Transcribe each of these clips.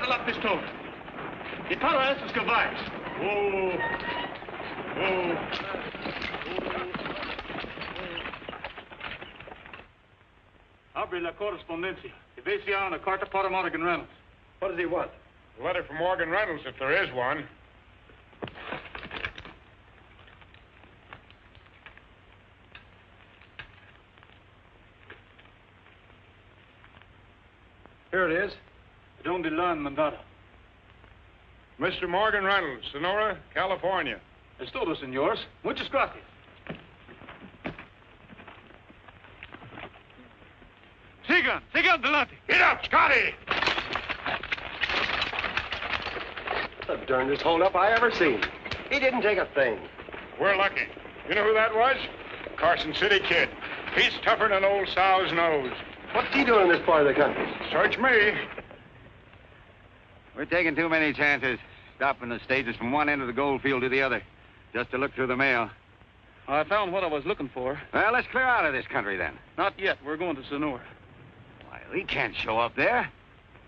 la pistola. Y para esos caballos. Oh. Abre la correspondencia. Y ve si hay una carta para Morgan Reynolds. What does he want? A letter from Morgan Reynolds, if there is one. Here it is. Donde la han mandado? Mr. Morgan Reynolds, Sonora, California. Es todo, señores. Muchas gracias. Sigan adelante. Get up, Scotty! The darndest holdup I ever seen. He didn't take a thing. We're lucky. You know who that was? Carson City Kid. He's tougher than old sow's nose. What's he doing in this part of the country? Search me. We're taking too many chances, stopping the stages from one end of the gold field to the other, just to look through the mail. I found what I was looking for. Well, let's clear out of this country, then. Not yet. We're going to Sonora. Why, we can't show up there.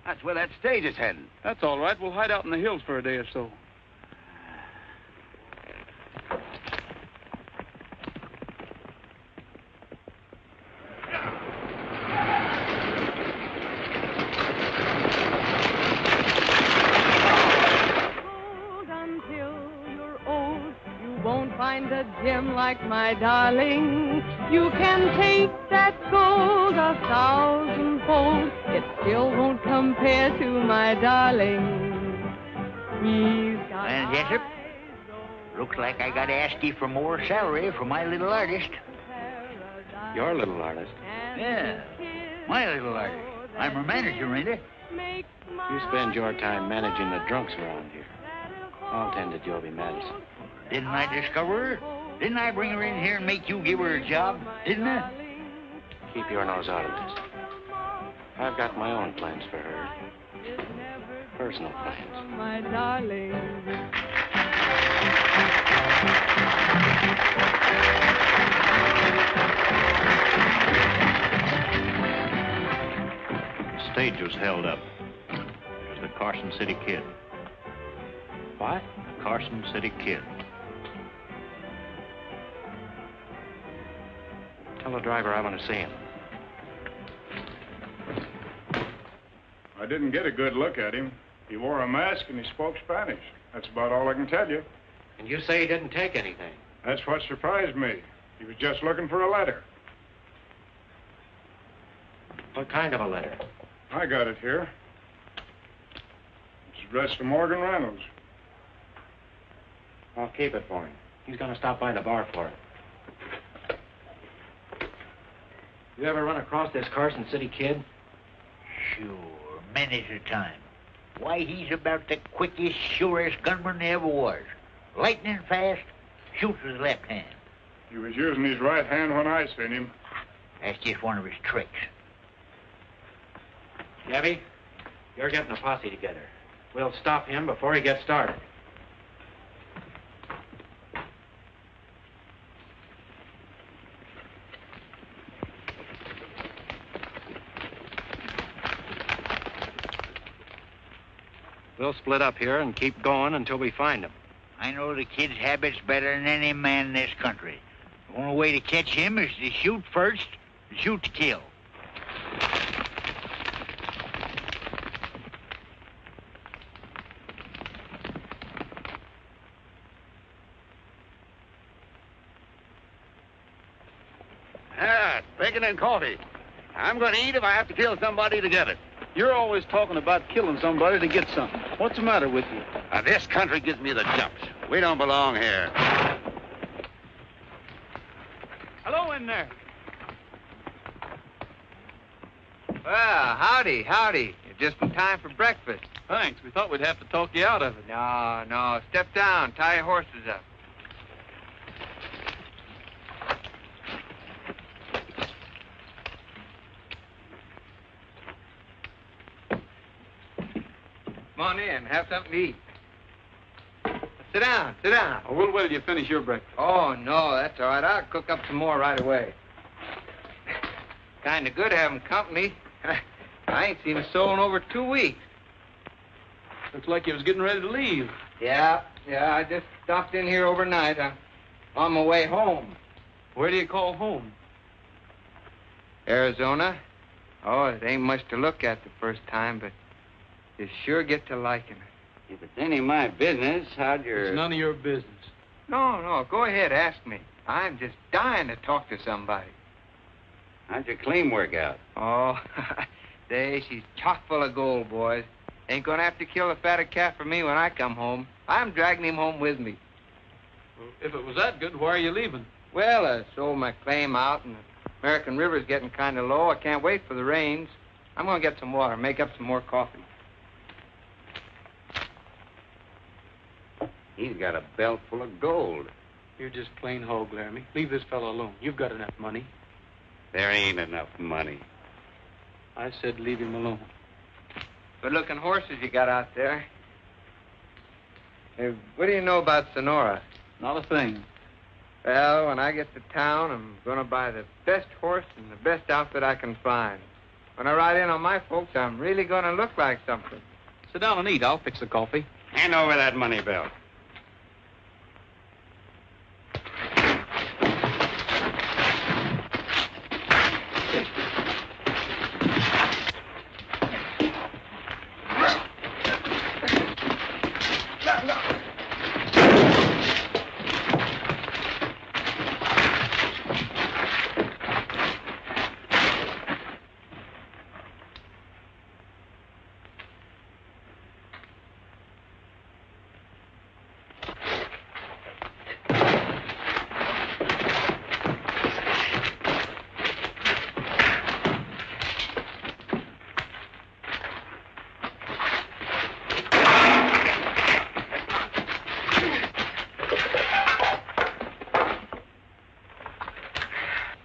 That's where that stage is heading. That's all right. We'll hide out in the hills for a day or so. Find a gem like my darling. You can take that gold 1,000-fold. It still won't compare to my darling. He's got And Jessup, looks like I gotta ask you for more salary for my little artist. Your little artist? Yeah, my little artist. I'm her manager, ain't I? You spend your time managing the drunks around here. I'll tend to Joby Madison. Didn't I discover her? Didn't I bring her in here and make you give her a job? Didn't I? Keep your nose out of this. I've got my own plans for her. Personal plans. My darling. The stage was held up. It was the Carson City Kid. What? Carson City Kid. Tell the driver I want to see him. I didn't get a good look at him. He wore a mask and he spoke Spanish. That's about all I can tell you. And you say he didn't take anything? That's what surprised me. He was just looking for a letter. What kind of a letter? I got it here. It's addressed to Morgan Reynolds. I'll keep it for him. He's going to stop by the bar for it. You ever run across this Carson City Kid? Sure, many's the time. Why, he's about the quickest, surest gunman there ever was. Lightning fast, shoots with his left hand. He was using his right hand when I seen him. That's just one of his tricks. Gabby, you're getting a posse together. We'll stop him before he gets started. We'll split up here and keep going until we find him. I know the kid's habits better than any man in this country. The only way to catch him is to shoot first and shoot to kill. Bacon and coffee. I'm going to eat if I have to kill somebody to get it. You're always talking about killing somebody to get something. What's the matter with you? This country gives me the jumps. We don't belong here. Hello in there. Well, howdy. You're just in time for breakfast. Thanks. We thought we'd have to talk you out of it. No. Step down. Tie your horses up. Come on in. Have something to eat. Sit down. Oh, we'll wait till you finish your breakfast. Oh, no, that's all right. I'll cook up some more right away. Kind of good having company. I ain't seen a soul in over 2 weeks. Looks like you was getting ready to leave. Yeah, I just stopped in here overnight. I'm on my way home. Where do you call home? Arizona? Oh, it ain't much to look at the first time, but you sure get to liking it. If it's any of my business, how'd your... It's none of your business. No, go ahead, ask me. I'm just dying to talk to somebody. How'd your claim work out? Oh, she's chock full of gold, boys. Ain't gonna have to kill a fatter calf for me when I come home. I'm dragging him home with me. Well, if it was that good, why are you leaving? Well, I sold my claim out, and the American River's getting kind of low. I can't wait for the rains. I'm gonna get some water, make up some more coffee. He's got a belt full of gold. You're just plain hog, Laramie. Leave this fellow alone. You've got enough money. There ain't enough money. I said leave him alone. Good-looking horses you got out there. Hey, what do you know about Sonora? Not a thing. Well, when I get to town, I'm gonna buy the best horse and the best outfit I can find. When I ride in on my folks, I'm really gonna look like something. Sit down and eat. I'll fix the coffee. Hand over that money belt.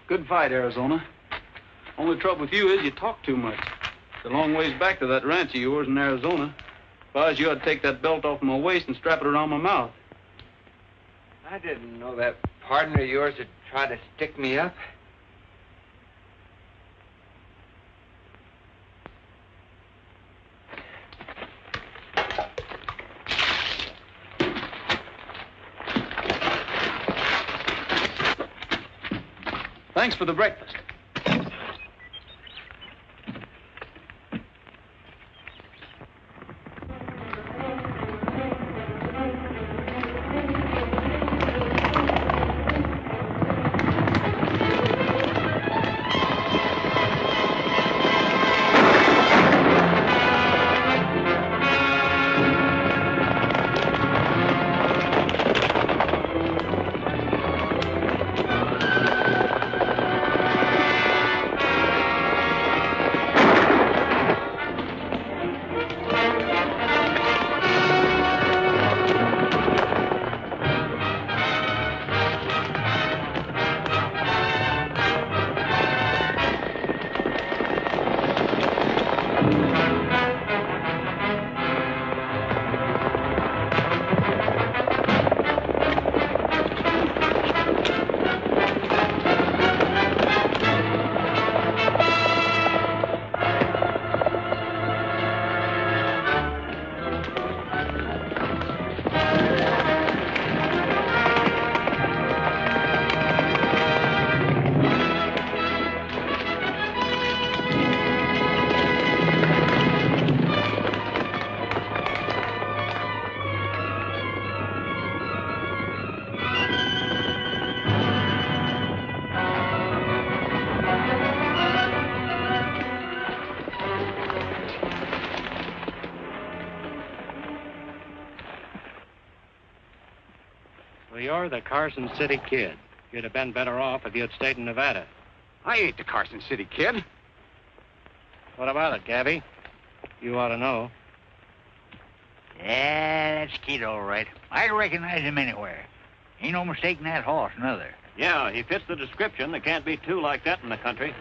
Good fight, Arizona. Only trouble with you is you talk too much. It's a long ways back to that ranch of yours in Arizona. If I was you, I'd take that belt off my waist and strap it around my mouth. I didn't know that partner of yours would try to stick me up. Thanks for the breakfast. Well, you're the Carson City Kid. You'd have been better off if you'd stayed in Nevada. I ain't the Carson City Kid. What about it, Gabby? You ought to know. Yeah, that's Kid, all right. I'd recognize him anywhere. Ain't no mistaking that horse, neither. Yeah, he fits the description. There can't be two like that in the country.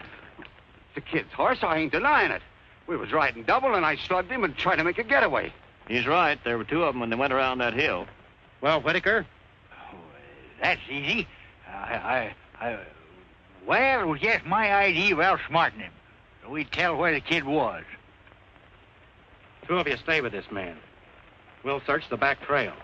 The kid's horse, I ain't denying it. We was riding double, and I slugged him and tried to make a getaway. He's right. There were two of them when they went around that hill. Well, Whitaker? Oh, that's easy. Well, it was just my idea of outsmarting him. So we'd tell where the kid was. Two of you stay with this man. We'll search the back trail.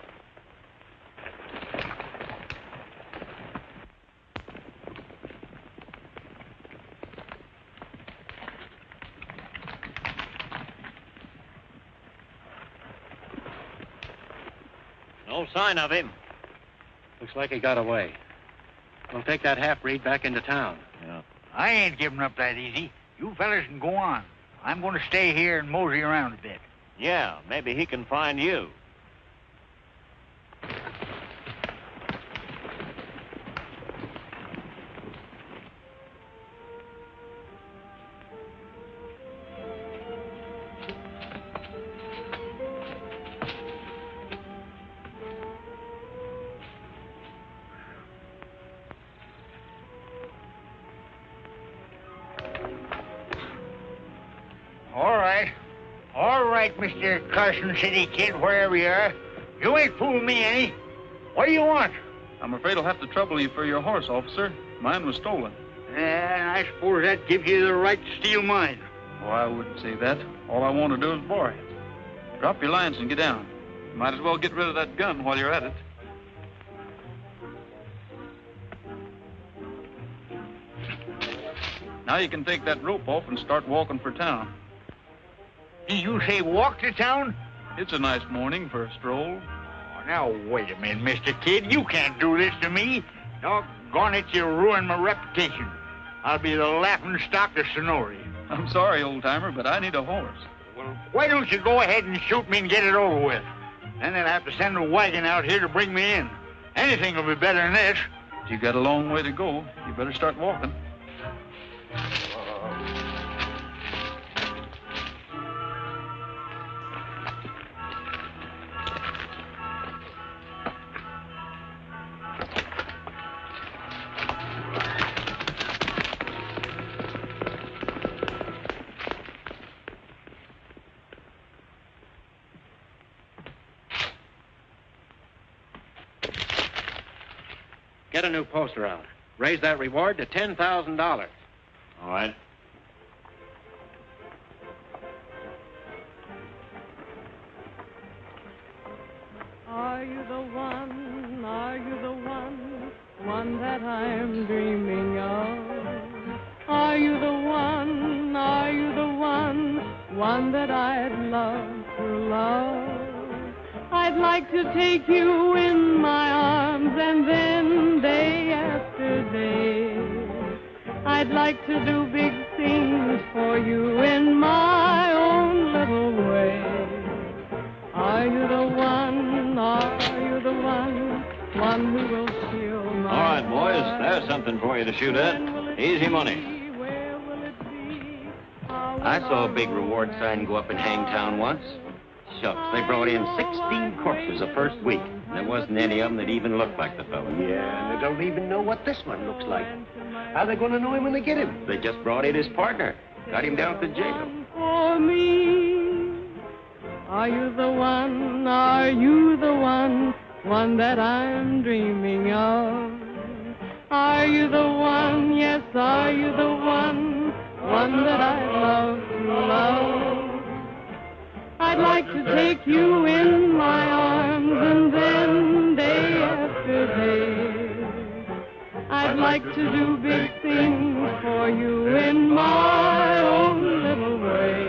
No sign of him. Looks like he got away. We'll take that half-breed back into town. Yeah. I ain't giving up that easy. You fellas can go on. I'm going to stay here and mosey around a bit. Yeah, maybe he can find you. All right, Mr. Carson City Kid, wherever you are. You ain't fooling me any. What do you want? I'm afraid I'll have to trouble you for your horse, officer. Mine was stolen. And I suppose that gives you the right to steal mine. Oh, I wouldn't say that. All I want to do is borrow it. Drop your lines and get down. You might as well get rid of that gun while you're at it. Now you can take that rope off and start walking for town. Did you say walk to town? It's a nice morning for a stroll. Oh, now, wait a minute, Mr. Kid. You can't do this to me. Doggone it, you ruined my reputation. I'll be the laughing stock of Sonora. I'm sorry, old-timer, but I need a horse. Well, why don't you go ahead and shoot me and get it over with? Then they'll have to send a wagon out here to bring me in. Anything will be better than this. You got a long way to go. You better start walking. Get a new poster out. Raise that reward to $10,000. All right. Are you the one? Are you the one? One that I'm dreaming of? Are you the one? Are you the one? One that I'd love to love? I'd like to take you in my arms and then day after day I'd like to do big things for you in my own little way. Are you the one? Are you the one? One who will steal my All right, boys, heart? there's something for you to shoot at. Easy money. Where will it be? How will I saw a big reward sign go up in Hangtown once. Shucks, they brought in 16 corpses the first week. And there wasn't any of them that even looked like the fellow. Yeah, and they don't even know what this one looks like. How are they going to know him when they get him? They just brought in his partner. Got him down to jail. For me, are you the one? Are you the one? One that I'm dreaming of? Are you the one? Yes, are you the one? One that I love to love? I'd like to take you in my arms and then day after day I'd like to do big things for you in my own little way.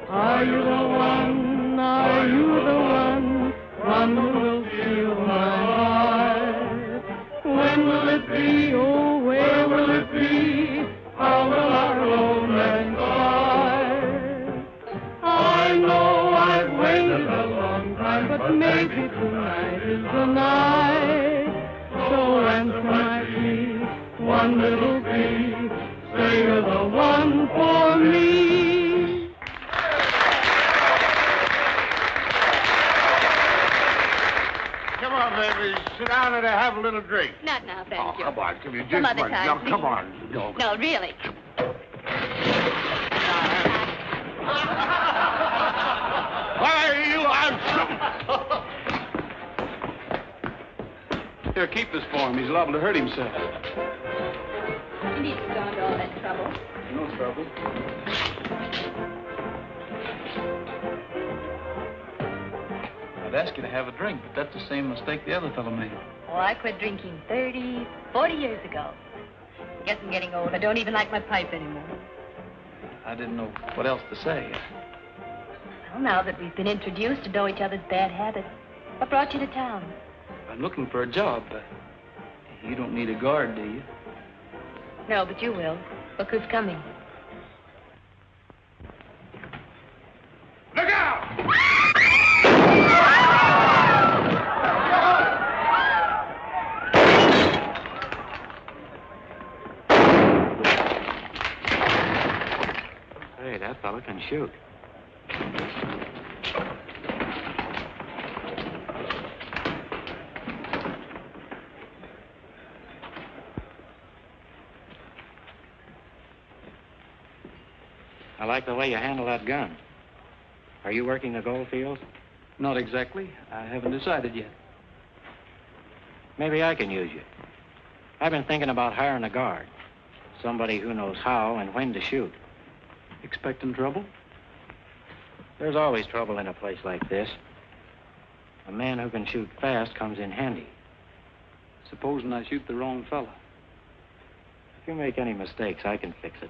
Are you the one? Are you the one? One who will steal my heart? When will it be? Oh, where will it be? How will our romance start? I know I've waited a long time, but maybe tonight is the night. So answer my plea, one little plea, say you're the one for me. Come on, baby. Sit down and have a little drink. Not now, thank you. Come on, give me just Some other one. time, Now, please. come on. No. No, really. Why, you are... Here, keep this for him. He's liable to hurt himself. You need to go into all that trouble. No trouble. I'd ask you to have a drink, but that's the same mistake the other fellow made. Oh, I quit drinking 30, 40 years ago. Guess I'm getting old. I don't even like my pipe anymore. I didn't know what else to say. Well, now that we've been introduced to know each other's bad habits, what brought you to town? I'm looking for a job. You don't need a guard, do you? No, but you will. Look who's coming. Look out! Hey, that fella can shoot. I like the way you handle that gun. Are you working the gold fields? Not exactly. I haven't decided yet. Maybe I can use you. I've been thinking about hiring a guard. Somebody who knows how and when to shoot. Expecting trouble? There's always trouble in a place like this. A man who can shoot fast comes in handy. Supposing I shoot the wrong fella. If you make any mistakes, I can fix it.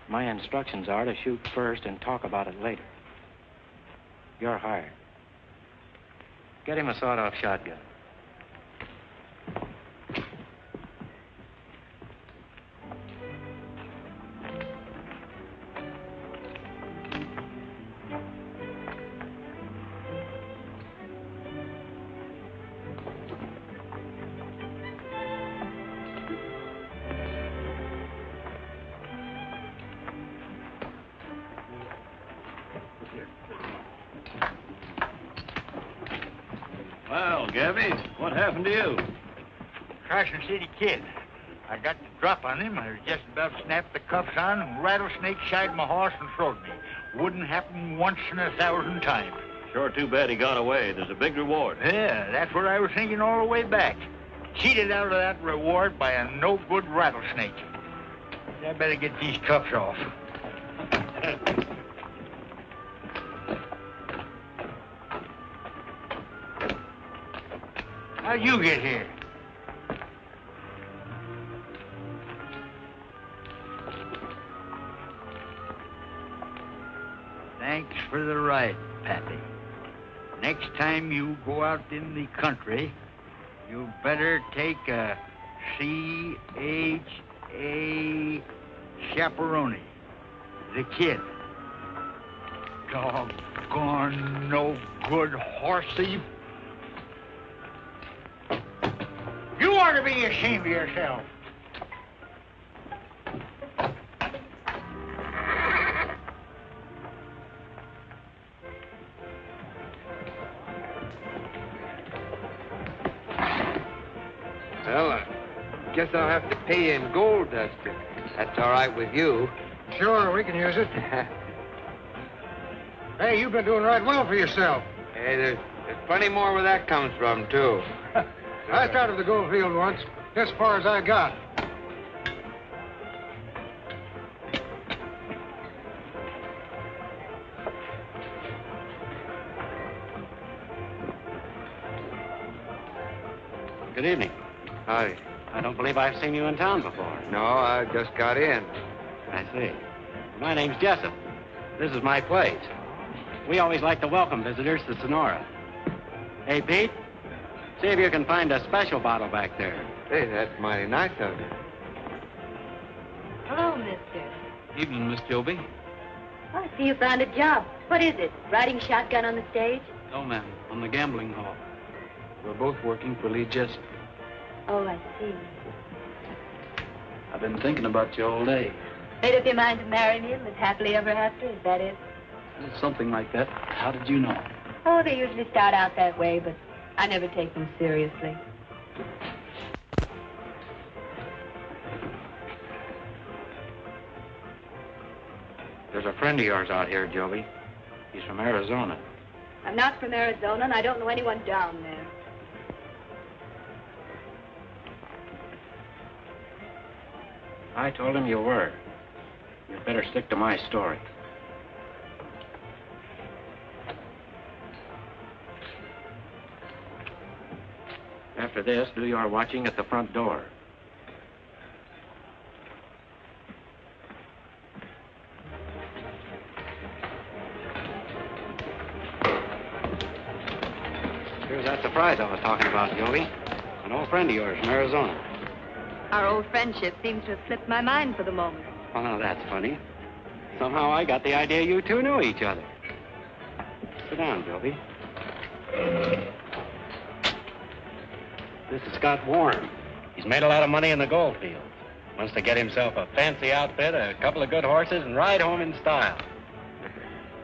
My instructions are to shoot first and talk about it later. You're hired. Get him a sawed-off shotgun. Well, Gabby, what happened to you? Carson City Kid. I got the drop on him. I was just about to snap the cuffs on, and rattlesnake shied my horse and throwed me. Wouldn't happen once in 1,000 times. Sure too bad he got away. There's a big reward. Yeah, that's what I was thinking all the way back. Cheated out of that reward by a no-good rattlesnake. I better get these cuffs off. How'd you get here? Thanks for the ride, Pappy. Next time you go out in the country, you better take a C-H-A chaperone. The kid. Doggone no good horse thief. You ought to be ashamed of yourself. Well, I guess I'll have to pay you in gold dust if that's all right with you. Sure, we can use it. Hey, you've been doing right well for yourself. Hey, there's plenty more where that comes from, too. I started the gold field once, as far as I got. Good evening. Hi. I don't believe I've seen you in town before. No, I just got in. I see. My name's Jessup. This is my place. We always like to welcome visitors to Sonora. Hey, Pete, see if you can find a special bottle back there. Hey, that's mighty nice of you. Hello, mister. Evening, Miss Joby. Oh, I see you found a job. What is it? Riding shotgun on the stage? No, ma'am. On the gambling hall. We're both working for Lee Jessup. Oh, I see. I've been thinking about you all day. Made up your mind to marry me and live happily ever after? Is that it? It's something like that. How did you know? Oh, they usually start out that way, but I never take them seriously. There's a friend of yours out here, Joby. He's from Arizona. I'm not from Arizona, and I don't know anyone down there. I told him you were. You'd better stick to my story. After this, do your watching at the front door. Here's that surprise I was talking about, Joey. An old friend of yours from Arizona. Our old friendship seems to have slipped my mind for the moment. Oh, now that's funny. Somehow I got the idea you two knew each other. Sit down, Joby. This is Scott Warren. He's made a lot of money in the gold fields. Wants to get himself a fancy outfit, a couple of good horses, and ride home in style.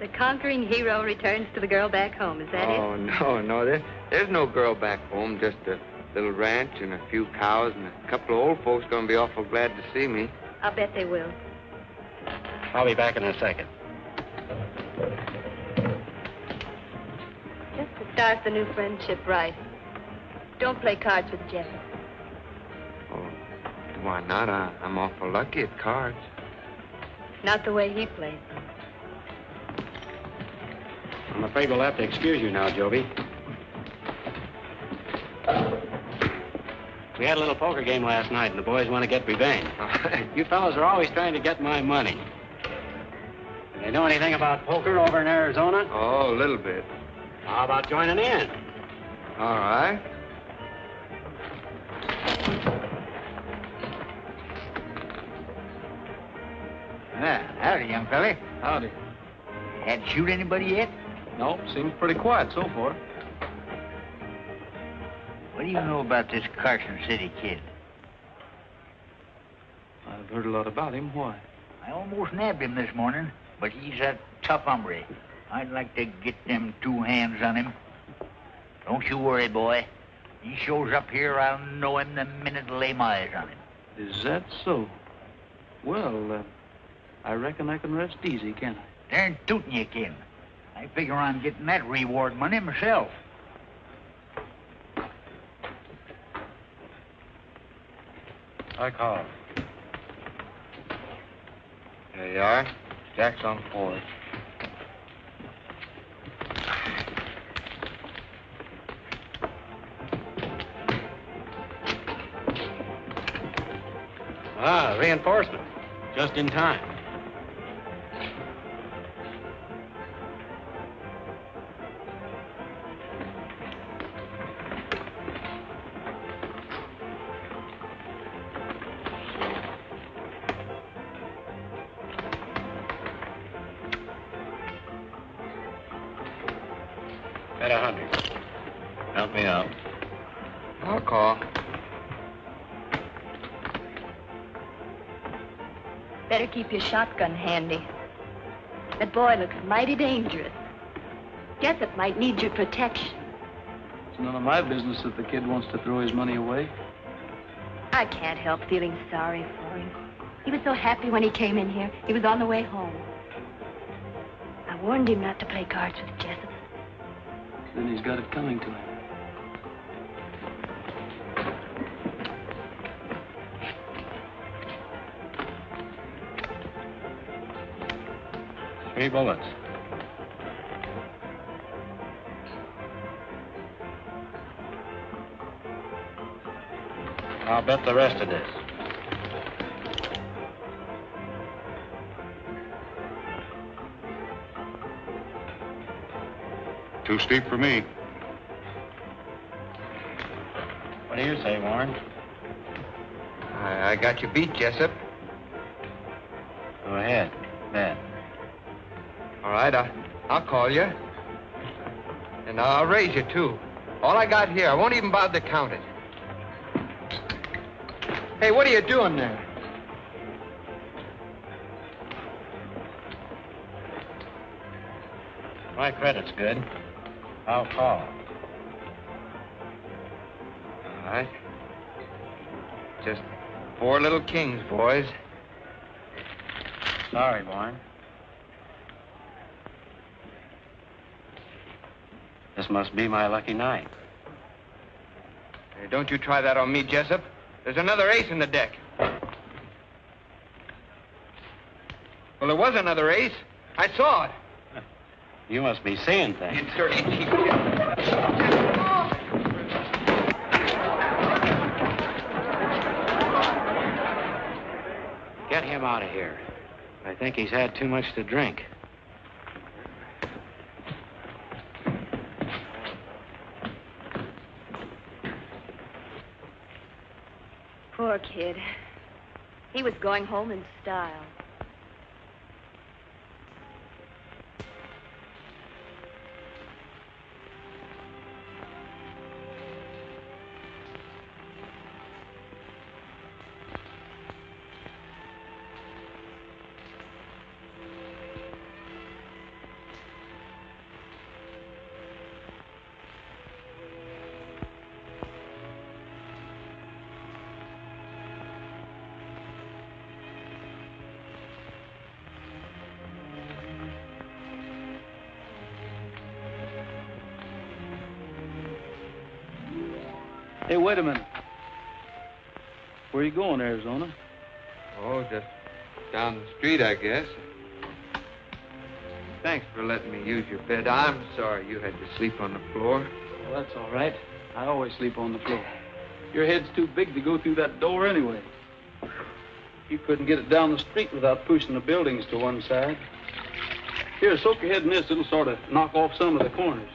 The conquering hero returns to the girl back home, is that it? Oh, no. There's no girl back home, just a little ranch and a few cows, and a couple of old folks going to be awful glad to see me. I'll bet they will. I'll be back in a second. Just to start the new friendship right. Don't play cards with Jeff. Oh, why not? I'm awful lucky at cards. Not the way he plays them. I'm afraid we'll have to excuse you now, Joby. We had a little poker game last night, and the boys want to get revenge. You fellas are always trying to get my money. Do they know anything about poker over in Arizona? Oh, a little bit. How about joining in? All right. Howdy, young fella. Howdy. Had to shoot anybody yet? No, seems pretty quiet so far. What do you know about this Carson City Kid? I've heard a lot about him. Why? I almost nabbed him this morning, but he's a tough hombre. I'd like to get them two hands on him. Don't you worry, boy. He shows up here, I'll know him the minute I lay my eyes on him. Is that so? Well, I reckon I can rest easy, can't I? Darn tootin' you can. I figure on getting that reward money myself. I call. There you are. Jack's on board. Ah, reinforcement. Just in time. Bet 100. Help me out. I'll call. Better keep your shotgun handy. That boy looks mighty dangerous. Jessup might need your protection. It's none of my business that the kid wants to throw his money away. I can't help feeling sorry for him. He was so happy when he came in here. He was on the way home. I warned him not to play cards with Jessup. Then he's got it coming to him. Three bullets. I'll bet the rest of this. Too steep for me. What do you say, Warren? I got you beat, Jessup. Go ahead. Bet. All right, I'll call you. And I'll raise you, too. All I got here, I won't even bother to count it. Hey, what are you doing there? My credit's good. I'll call. All right. Just 4 little kings, boys. Sorry, Warren. This must be my lucky night. Hey, don't you try that on me, Jessup. There's another ace in the deck. Well, there was another ace. I saw it. You must be seeing things. It's dirty cheap. him out of here. I think he's had too much to drink. Poor kid. He was going home in style. Hey, wait a minute. Where are you going, Arizona? Oh, just down the street, I guess. Thanks for letting me use your bed. I'm sorry you had to sleep on the floor. Well, that's all right. I always sleep on the floor. Your head's too big to go through that door anyway. You couldn't get it down the street without pushing the buildings to one side. Here, soak your head in this. It'll sort of knock off some of the corners.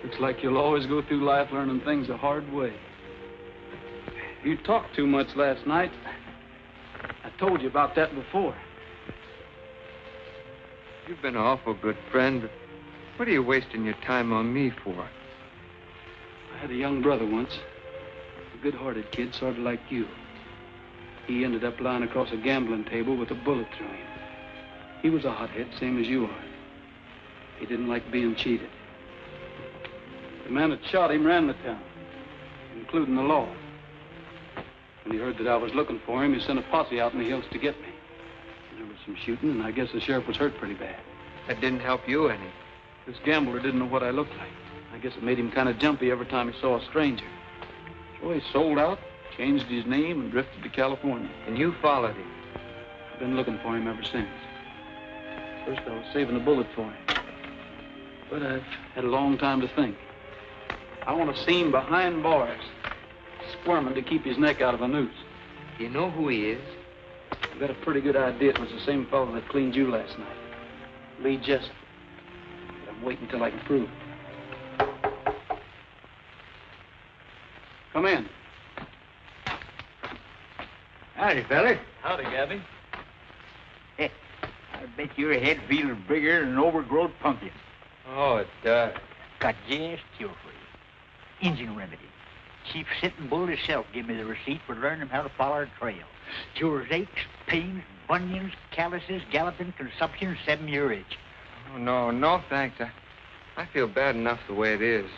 Looks like you'll always go through life learning things the hard way. You talked too much last night. I told you about that before. You've been an awful good friend, but what are you wasting your time on me for? I had a young brother once. A good-hearted kid, sort of like you. He ended up lying across a gambling table with a bullet through him. He was a hothead, same as you are. He didn't like being cheated. The man that shot him ran the town, including the law. When he heard that I was looking for him, he sent a posse out in the hills to get me. There was some shooting, and I guess the sheriff was hurt pretty bad. That didn't help you any. This gambler didn't know what I looked like. I guess it made him kind of jumpy every time he saw a stranger. So he sold out, changed his name, and drifted to California. And you followed him? I've been looking for him ever since. First, I was saving a bullet for him. But I've had a long time to think. I want to see him behind bars, squirming to keep his neck out of a noose. Do you know who he is? I've got a pretty good idea it was the same fellow that cleaned you last night. Lee Jessup. But I'm waiting until I can prove it. Come in. Howdy, fella. Howdy, Gabby. I bet your head feels bigger than an overgrown pumpkin. Oh, it does. Got just cure for you. Engine remedy. Chief Sitting Bull himself gave me the receipt for learning how to follow a trail. Cures aches, pains, bunions, calluses, galloping, consumption, 7-year itch. Oh, no, thanks. I feel bad enough the way it is.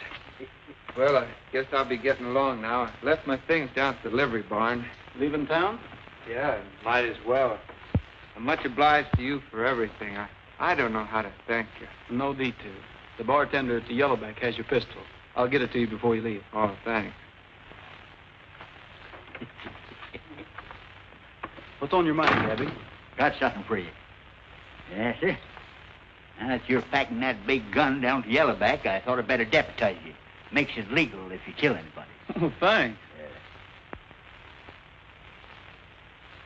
Well, I guess I'll be getting along now. I left my things down at the livery barn. Leaving town? Yeah, might as well. I'm much obliged to you for everything. I don't know how to thank you. No need to. The bartender at the Yellowback has your pistol. I'll get it to you before you leave. Oh, thanks. What's on your mind, Gabby? Got something for you. Yes, sir. Now that you're packing that big gun down to Yellowback, I thought I'd better deputize you. Makes it legal if you kill anybody. Oh, thanks.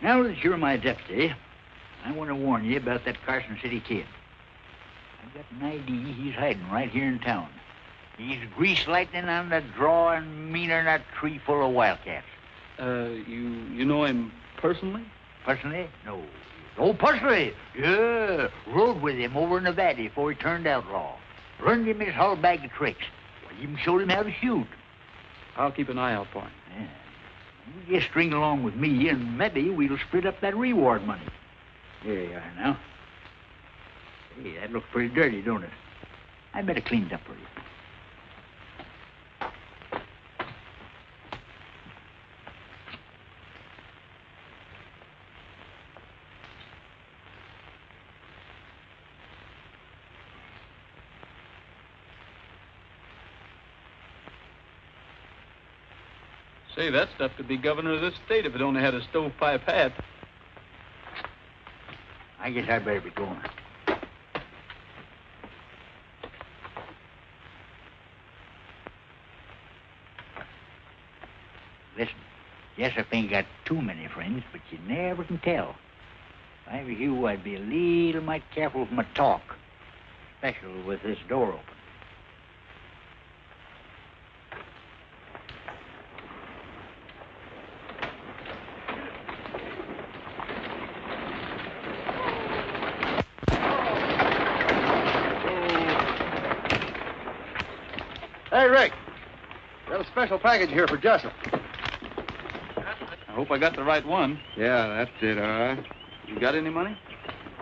Now that you're my deputy, I want to warn you about that Carson City Kid. I've got an idea he's hiding right here in town. He's grease lightning on the draw and meaner than a tree full of wildcats. You know him personally? Personally? No. Oh, personally? Yeah. Rode with him over in Nevada before he turned outlaw. Learned him his whole bag of tricks. Even showed him how to shoot. I'll keep an eye out for him. Yeah. You just string along with me, and maybe we'll split up that reward money. There you are now. Hey, that looks pretty dirty, don't it? I better clean it up for you. Say, that stuff could be governor of this state if it only had a stovepipe hat. I guess I better be going. Jessup ain't got too many friends, but you never can tell. If I were you, I'd be a little mite careful with my talk, especially with this door open. Hey, Rick. Got a special package here for Jessup. I hope I got the right one. Yeah, that's it, all right. You got any money?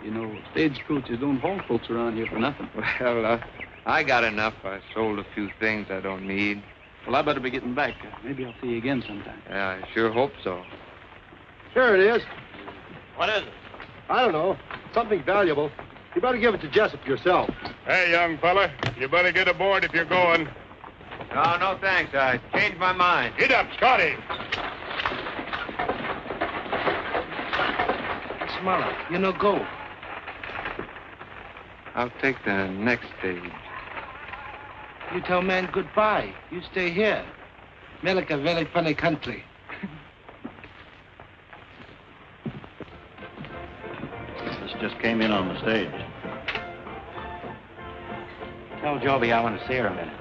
You know, stagecoaches don't haul folks around here for nothing. Well, I got enough. I sold a few things I don't need. Well, I better be getting back. Maybe I'll see you again sometime. Yeah, I sure hope so. Here it is. What is it? I don't know. Something valuable. You better give it to Jessup yourself. Hey, young fella, you better get aboard if you're going. No, thanks. I changed my mind. Get up, Scotty. Smile. You know, go. I'll take the next stage. You tell man goodbye. You stay here. America, very funny country. This just came in on the stage. Tell Joby I want to see her a minute.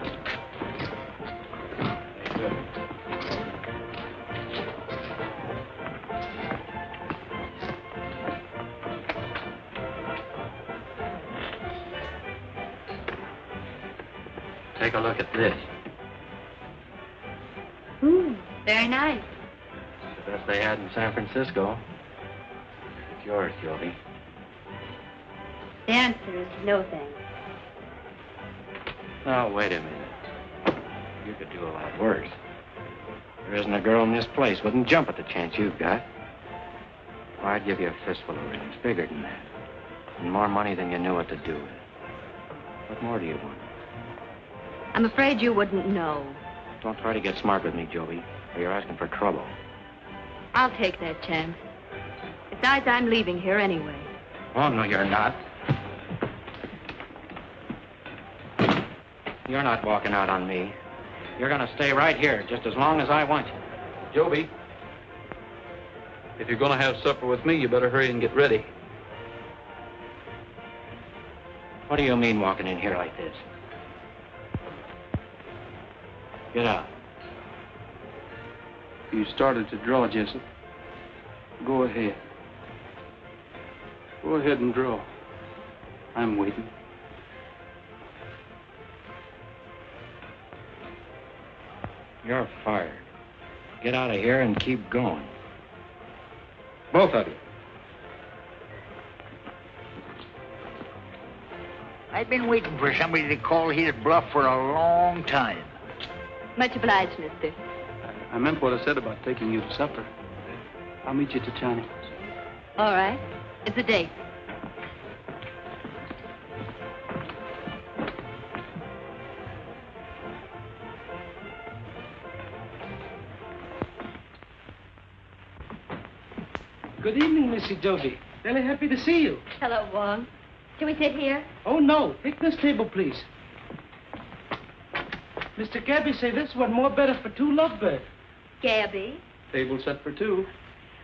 Take a look at this. Ooh, very nice. It's the best they had in San Francisco. It's yours, Joby. The answer is no thanks. Now, wait a minute. You could do a lot worse. There isn't a girl in this place wouldn't jump at the chance you've got. Well, I'd give you a fistful of rings, bigger than that. And more money than you knew what to do with. What more do you want? I'm afraid you wouldn't know. Don't try to get smart with me, Joby, or you're asking for trouble. I'll take that chance. Besides, I'm leaving here anyway. Oh, no, you're not. You're not walking out on me. You're going to stay right here just as long as I want you. Joby, if you're going to have supper with me, you better hurry and get ready. What do you mean walking in here like this? Get out. You started to draw, Jessup. Go ahead. Go ahead and draw. I'm waiting. You're fired. Get out of here and keep going. Both of you. I've been waiting for somebody to call his bluff for a long time. Much obliged, mister. I meant what I said about taking you to supper. I'll meet you at Johnny's. All right. It's a date. Good evening, Missy Joby. Very happy to see you. Hello, Wong. Can we sit here? Oh, no. Take this table, please. Mr. Gabby say this one more better for two lovebirds. Gabby? Table set for two.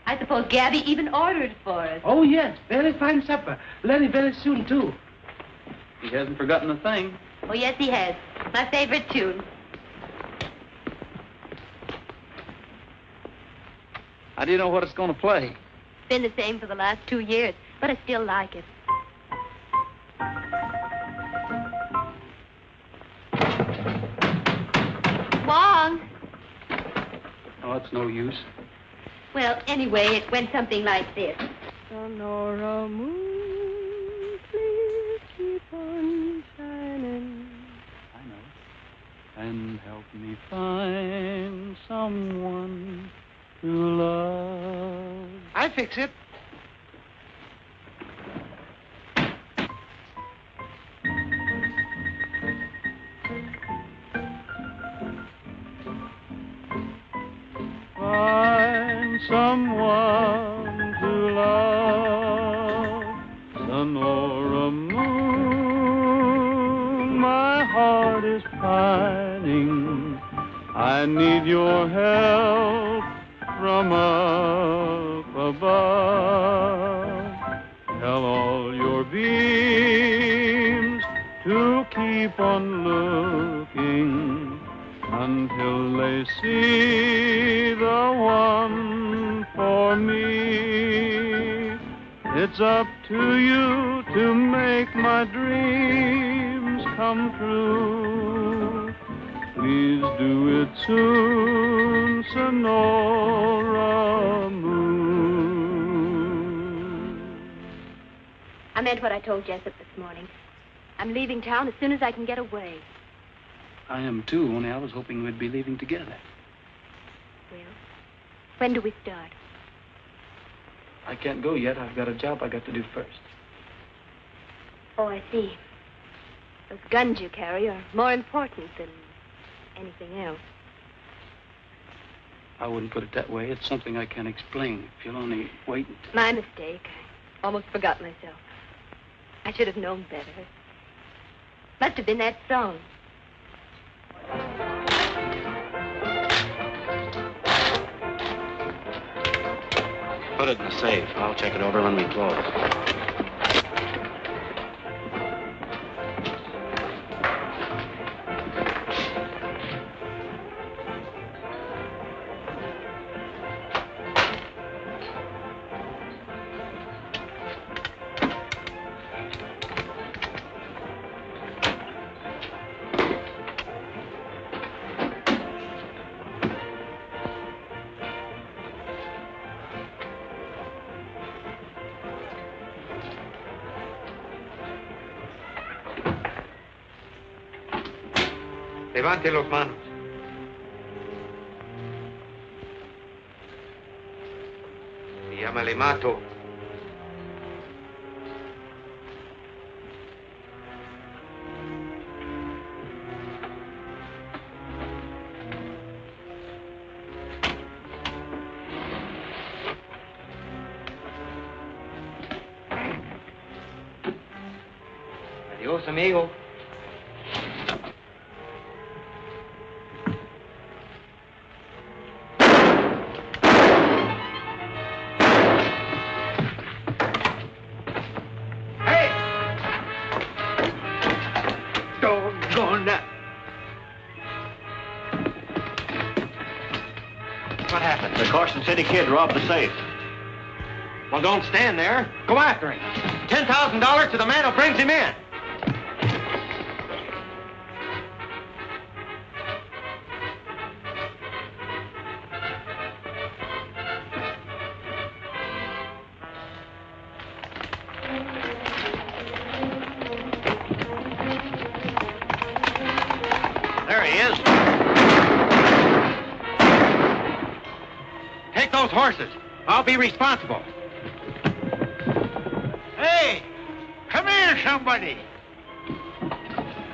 I suppose Gabby even ordered for us. Oh, yes. Very fine supper. Lenny very soon, too. He hasn't forgotten a thing. Oh, yes, he has. My favorite tune. How do you know what it's going to play? It's been the same for the last 2 years, but I still like it. Wong! Oh, it's no use. Well, anyway, it went something like this. Sonora moon, please keep on shining. I know. And help me find someone to love. I fix it. Find someone to love, Sonora moon, my heart is pining. I need your help from beams to keep on looking until they see the one for me. It's up to you to make my dreams come true. Please do it soon, Sonora Moon. I meant what I told Jessup this morning. I'm leaving town as soon as I can get away. I am too, only I was hoping we'd be leaving together. Well, when do we start? I can't go yet. I've got a job I got to do first. Oh, I see. Those guns you carry are more important than anything else. I wouldn't put it that way. It's something I can't explain. If you'll only wait. My mistake. I almost forgot myself. I should have known better. Must have been that song. Put it in the safe. I'll check it over when we close. Levante los manos. Se llama Le Mato. Adiós, amigo. What happened? The Carson City Kid robbed the safe. Well, don't stand there. Go after him. $10,000 to the man who brings him in. There he is. Take those horses. I'll be responsible. Hey! Come here, somebody!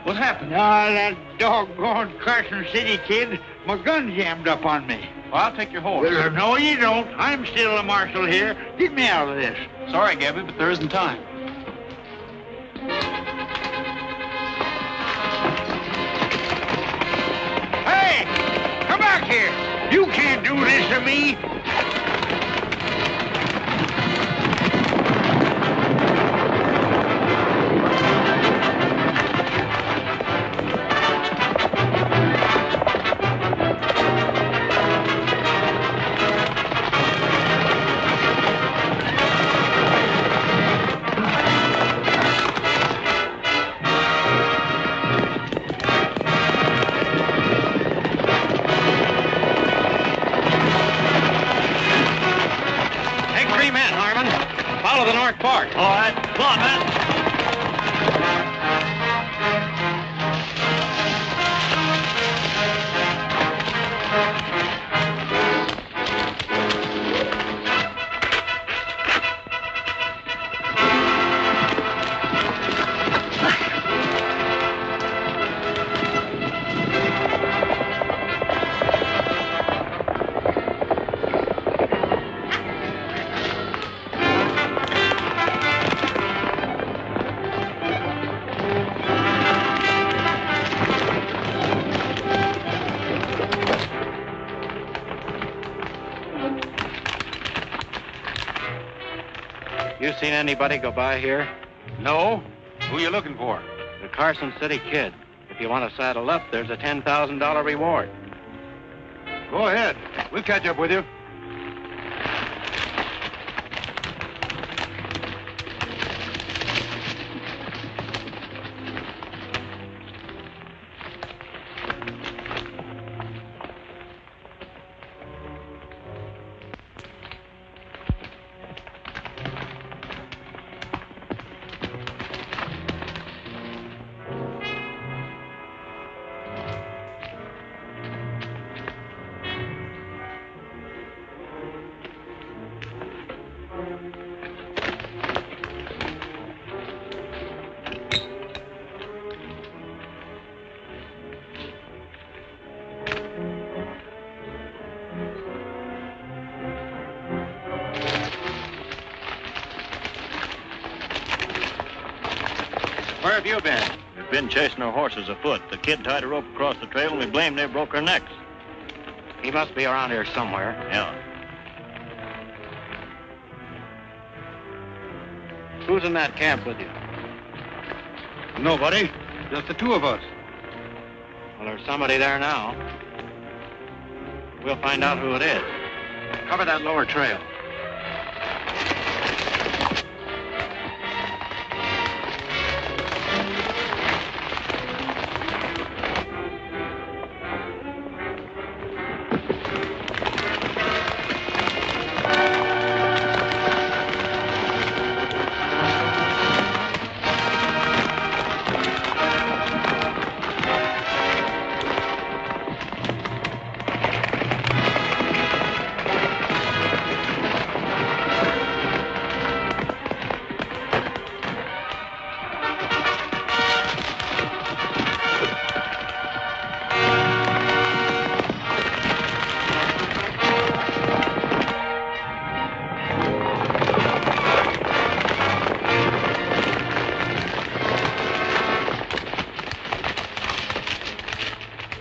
What happened? Ah, that doggone Carson City Kid. My gun jammed up on me. Well, I'll take your horse. No, you don't. I'm still the marshal here. Get me out of this. Sorry, Gabby, but there isn't time. Hey! Come back here! You can't do this to me! Follow the north fork. All right. Come on, man. You seen anybody go by here? No. Who you looking for? The Carson City Kid. If you want to saddle up, there's a $10,000 reward. Go ahead. We'll catch up with you. Where have you been? We've been chasing our horses afoot. The kid tied a rope across the trail, and we blame they broke our necks. He must be around here somewhere. Yeah. Who's in that camp with you? Nobody. Just the two of us. Well, there's somebody there now. We'll find out who it is. Cover that lower trail.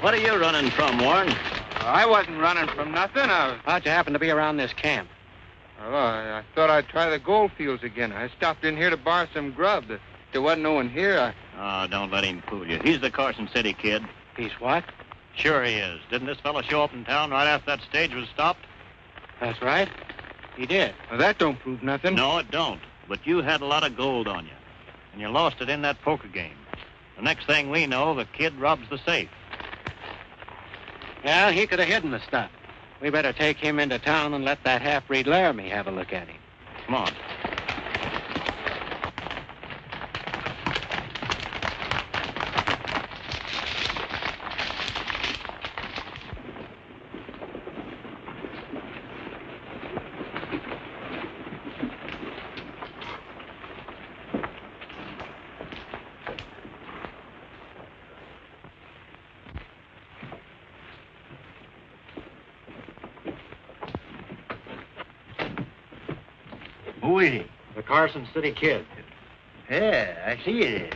What are you running from, Warren? I wasn't running from nothing. How'd you happen to be around this camp? Oh, I thought I'd try the gold fields again. I stopped in here to borrow some grub. There wasn't no one here. Oh, don't let him fool you. He's the Carson City Kid. He's what? Sure he is. Didn't this fellow show up in town right after that stage was stopped? That's right. He did. Well, that don't prove nothing. No, it don't. But you had a lot of gold on you. And you lost it in that poker game. The next thing we know, the kid robs the safe. Yeah, he could have hidden the stuff. We better take him into town and let that half-breed Laramie have a look at him. Come on. Who is he? The Carson City Kid. Yeah, I see it.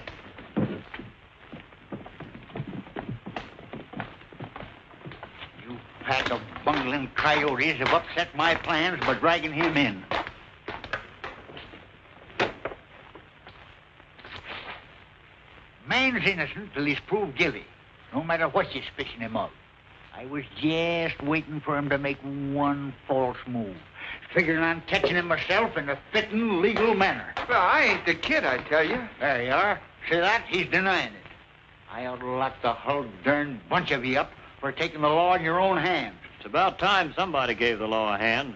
You pack of bungling coyotes have upset my plans by dragging him in. Man's innocent till he's proved guilty, no matter what you're fishing him up. I was just waiting for him to make one false move, figuring on catching him myself in a fitting, legal manner. Well, I ain't the kid, I tell you. There you are. See that? He's denying it. I ought to lock the whole darn bunch of you up for taking the law in your own hands. It's about time somebody gave the law a hand.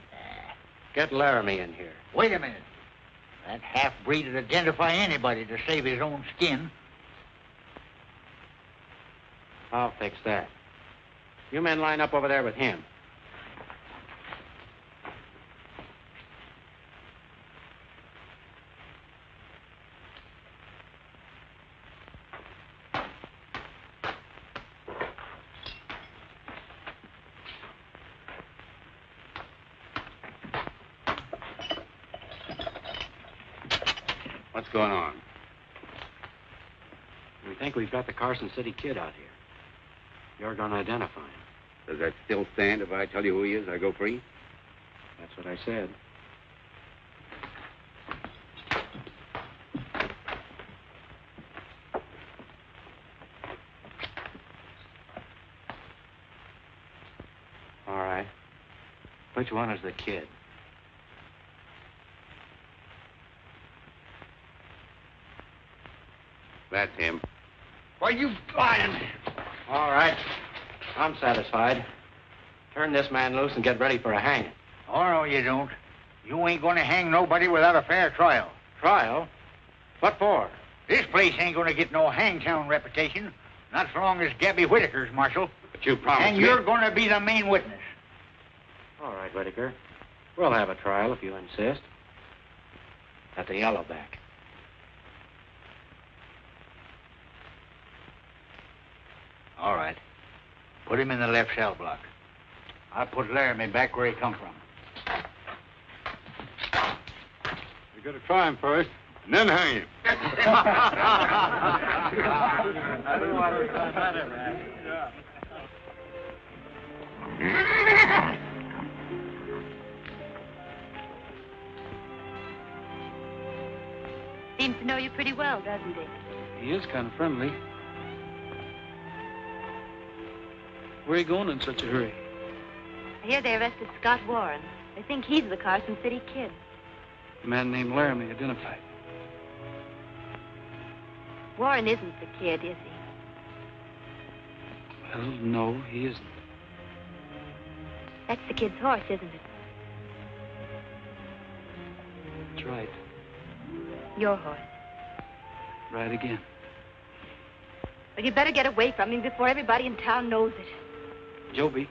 Get Laramie in here. Wait a minute. That half-breed would identify anybody to save his own skin. I'll fix that. You men line up over there with him. What's going on? We think we've got the Carson City Kid out here. You're going to identify him. Does that still stand? If I tell you who he is, I go free? That's what I said. Which one is the kid? That's him. Why, you lying. All right. I'm satisfied. Turn this man loose and get ready for a hanging. Oh, no, you don't. You ain't gonna hang nobody without a fair trial. Trial? What for? This place ain't gonna get no hangtown reputation, not so long as Gabby Whitaker's marshal. But you promised And me. you're gonna be the main witness. All right, Whitaker. We'll have a trial if you insist. At the Yellowback. All right. Put him in the left cell block. I'll put Laramie back where he come from. We gotta try him first, and then hang him. Seems to know you pretty well, doesn't he? He is kind of friendly. Where are you going in such a hurry? I hear they arrested Scott Warren. They think he's the Carson City Kid. A man named Laramie identified. Warren isn't the kid, is he? Well, no, he isn't. That's the kid's horse, isn't it? That's right. Your horse. Right again. Well, you better get away from him before everybody in town knows it. Joby,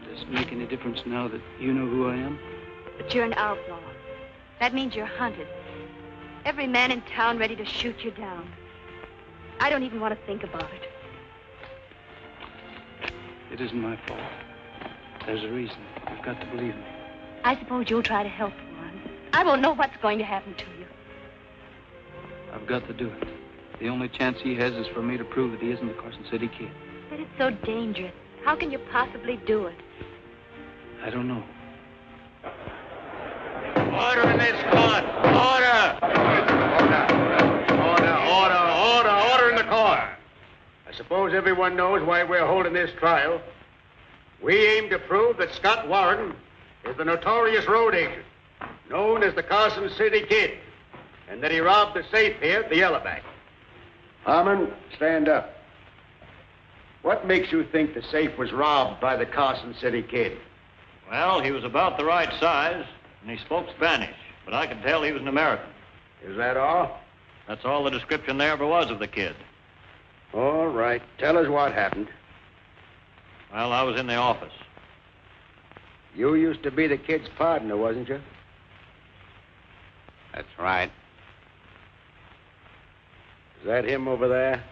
does it make any difference now that you know who I am? But you're an outlaw. That means you're hunted. Every man in town ready to shoot you down. I don't even want to think about it. It isn't my fault. There's a reason. You've got to believe me. I suppose you'll try to help Warren. I won't know what's going to happen to you. I've got to do it. The only chance he has is for me to prove that he isn't the Carson City Kid. But it's so dangerous. How can you possibly do it? I don't know. Order in this court. Order. Order in the court. I suppose everyone knows why we're holding this trial. We aim to prove that Scott Warren is the notorious road agent, known as the Carson City Kid, and that he robbed the safe here at the Yellowback. Harmon, stand up. What makes you think the safe was robbed by the Carson City Kid? Well, he was about the right size, and he spoke Spanish, but I could tell he was an American. Is that all? That's all the description there ever was of the kid. All right. Tell us what happened. Well, I was in the office. You used to be the kid's partner, wasn't you? That's right. Is that him over there?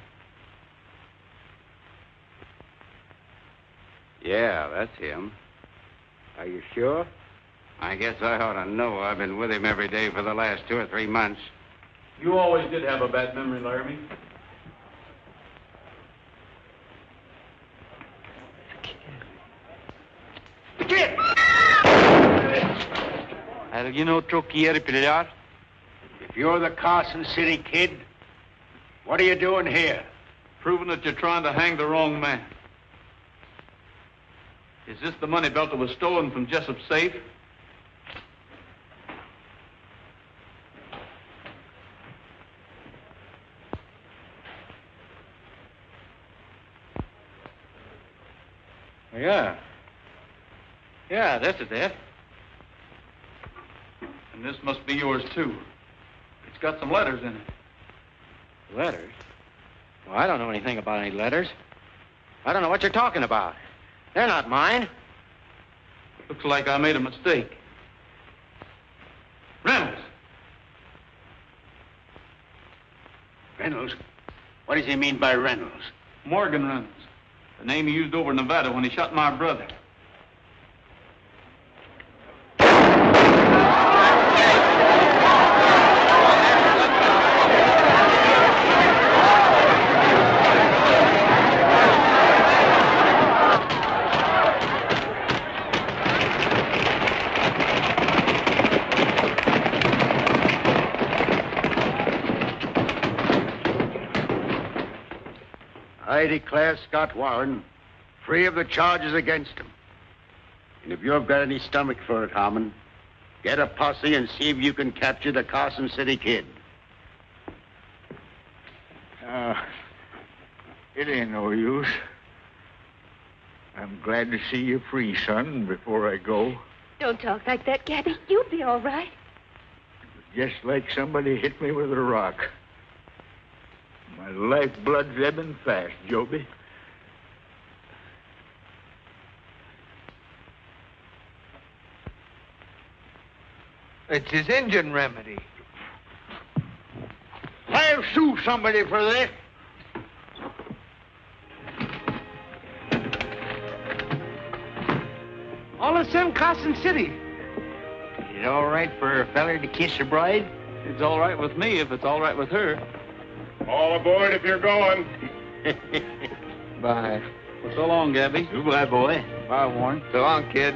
Yeah, that's him. Are you sure? I guess I ought to know. I've been with him every day for the last 2 or 3 months. You always did have a bad memory, Laramie. The kid! ¿Alguien otro quiere pelear? If you're the Carson City Kid, what are you doing here? Proving that you're trying to hang the wrong man. Is this the money belt that was stolen from Jessup's safe? Yeah. Yeah, this is it. And this must be yours, too. It's got some letters in it. Letters? Well, I don't know anything about any letters. I don't know what you're talking about. They're not mine. Looks like I made a mistake. Reynolds! Reynolds? What does he mean by Reynolds? Morgan Reynolds. The name he used over in Nevada when he shot my brother. I declare Scott Warren free of the charges against him. And if you've got any stomach for it, Harmon, get a posse and see if you can capture the Carson City Kid. It ain't no use. I'm glad to see you free, son, before I go. Don't talk like that, Gabby. You'll be all right. Just like somebody hit me with a rock. My lifeblood's ebbing fast, Joby. It's his Indian remedy. I'll sue somebody for this. All the same, Carson City. Is it all right for a feller to kiss a bride? It's all right with me if it's all right with her. All aboard if you're going. Bye. Well, so long, Gabby. Goodbye, boy. Bye, Warren. So long, kid.